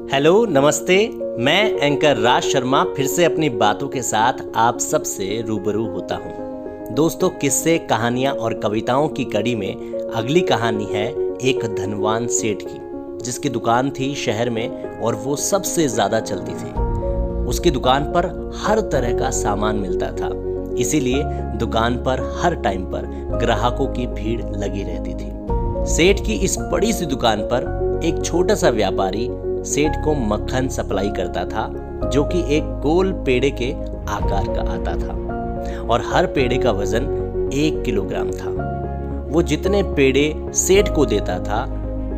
Hello नमस्ते। मैं anchor Raj Sharma फिर से अपनी बातों के साथ आप सबसे रूबरू होता हूँ। दोस्तों, किस्से, कहानियाँ और कविताओं की कड़ी में अगली कहानी है एक धनवान सेठ की, जिसकी दुकान थी शहर में और वो सबसे ज़्यादा चलती थी। उसकी दुकान पर हर तरह का सामान मिलता था, इसीलिए दुकान पर हर टाइम पर ग्राहकों की भीड़ लगी रहती थी। सेठ की इस बड़ी सी दुकान पर एक छोटा सा व्यापारी सेठ को मक्खन सप्लाई करता था, जो कि एक गोल पेड़े के आकार का आता था और हर पेड़े का वजन 1 किलोग्राम था। वो जितने पेड़े सेठ को देता था,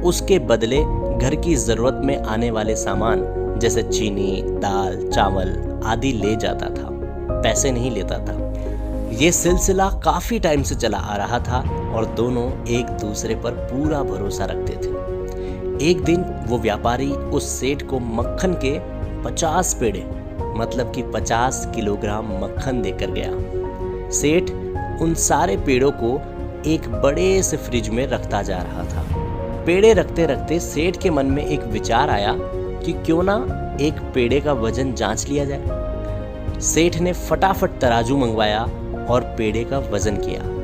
उसके बदले घर की जरूरत में आने वाले सामान जैसे चीनी, दाल, चावल आदि ले जाता था, पैसे नहीं लेता था। ये सिलसिला काफी टाइम से चला आ रहा था और दोनों एक दूसरे पर पूरा भरोसा रखते थे। एक दिन वो व्यापारी उस सेठ को मक्खन के 50 पेड़े मतलब कि 50 किलोग्राम मक्खन देकर गया। सेठ उन सारे पेड़ों को एक बड़े से फ्रिज में रखता जा रहा था। पेड़े रखते रखते सेठ के मन में एक विचार आया कि क्यों ना एक पेड़े का वजन जांच लिया जाए। सेठ ने फटाफट तराजू मंगवाया और पेड़े का वजन किया।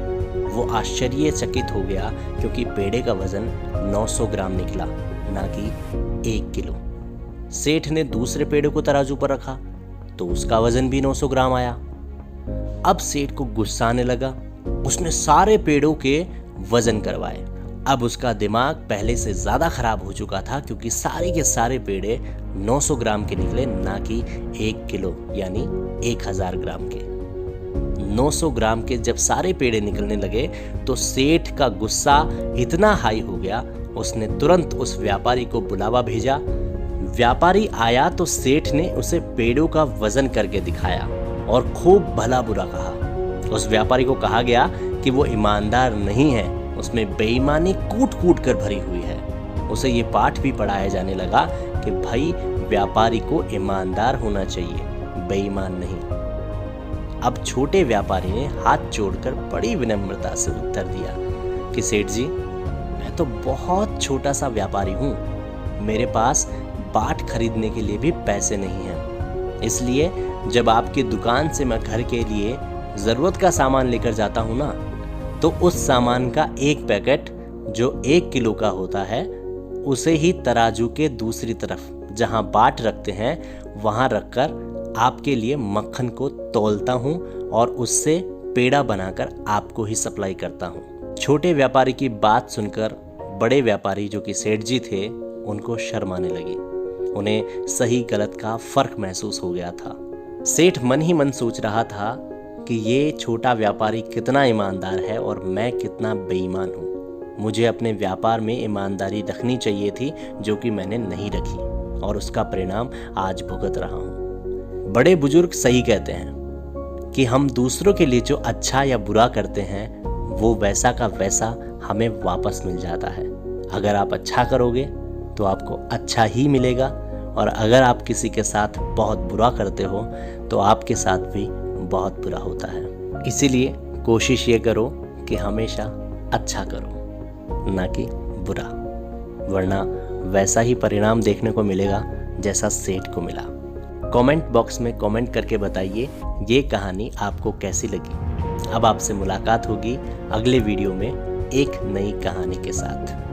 वो आश्चर्यचकित हो गया क्योंकि पेड़े का वजन 900 ग्राम निकला, ना कि 1 किलो। सेठ ने दूसरे पेड़े को तराजू पर रखा तो उसका वजन भी 900 ग्राम आया। अब सेठ को गुस्सा आने लगा। उसने सारे पेड़ों के वजन करवाए। अब उसका दिमाग पहले से ज्यादा खराब हो चुका था क्योंकि सारे के सारे पेड़े 900 ग्राम के निकले, ना कि 1 किलो यानी 1000 ग्राम के। 900 ग्राम के जब सारे पेड़े निकलने लगे तो सेठ का गुस्सा इतना हाई हो गया, उसने तुरंत उस व्यापारी को बुलावा भेजा। व्यापारी आया तो सेठ ने उसे पेड़ों का वजन करके दिखाया और खूब भला बुरा कहा। उस व्यापारी को कहा गया कि वो ईमानदार नहीं है, उसमें बेईमानी कूट कूट कर भरी हुई है। उसे ये पाठ भी पढ़ाया जाने लगा कि भाई, व्यापारी को ईमानदार होना चाहिए, बेईमान नहीं। अब छोटे व्यापारी ने हाथ जोड़कर बड़ी विनम्रता से उत्तर दिया कि सेठ जी, मैं तो बहुत छोटा सा व्यापारी हूँ, मेरे पास बाट खरीदने के लिए भी पैसे नहीं हैं। इसलिए जब आपकी दुकान से मैं घर के लिए ज़रूरत का सामान लेकर जाता हूँ ना, तो उस सामान का एक पैकेट जो 1 किलो का होता है, उसे ही तराजू के दूसरी तरफ जहाँ बाट रखते हैं वहाँ रखकर आपके लिए मक्खन को तौलता हूँ और उससे पेड़ा बनाकर आपको ही सप्लाई करता हूँ। छोटे व्यापारी की बात सुनकर बड़े व्यापारी जो कि सेठ जी थे, उनको शर्म आने लगी। उन्हें सही गलत का फर्क महसूस हो गया था। सेठ मन ही मन सोच रहा था कि ये छोटा व्यापारी कितना ईमानदार है और मैं कितना बेईमान हूँ। मुझे अपने व्यापार में ईमानदारी रखनी चाहिए थी, जो कि मैंने नहीं रखी और उसका परिणाम आज भुगत रहा हूँ। बड़े बुजुर्ग सही कहते हैं कि हम दूसरों के लिए जो अच्छा या बुरा करते हैं, वो वैसा का वैसा हमें वापस मिल जाता है। अगर आप अच्छा करोगे तो आपको अच्छा ही मिलेगा, और अगर आप किसी के साथ बहुत बुरा करते हो तो आपके साथ भी बहुत बुरा होता है। इसीलिए कोशिश ये करो कि हमेशा अच्छा करो, ना कि बुरा, वरना वैसा ही परिणाम देखने को मिलेगा जैसा सेठ को मिला। कमेंट बॉक्स में कमेंट करके बताइए ये कहानी आपको कैसी लगी। अब आपसे मुलाकात होगी अगले वीडियो में एक नई कहानी के साथ।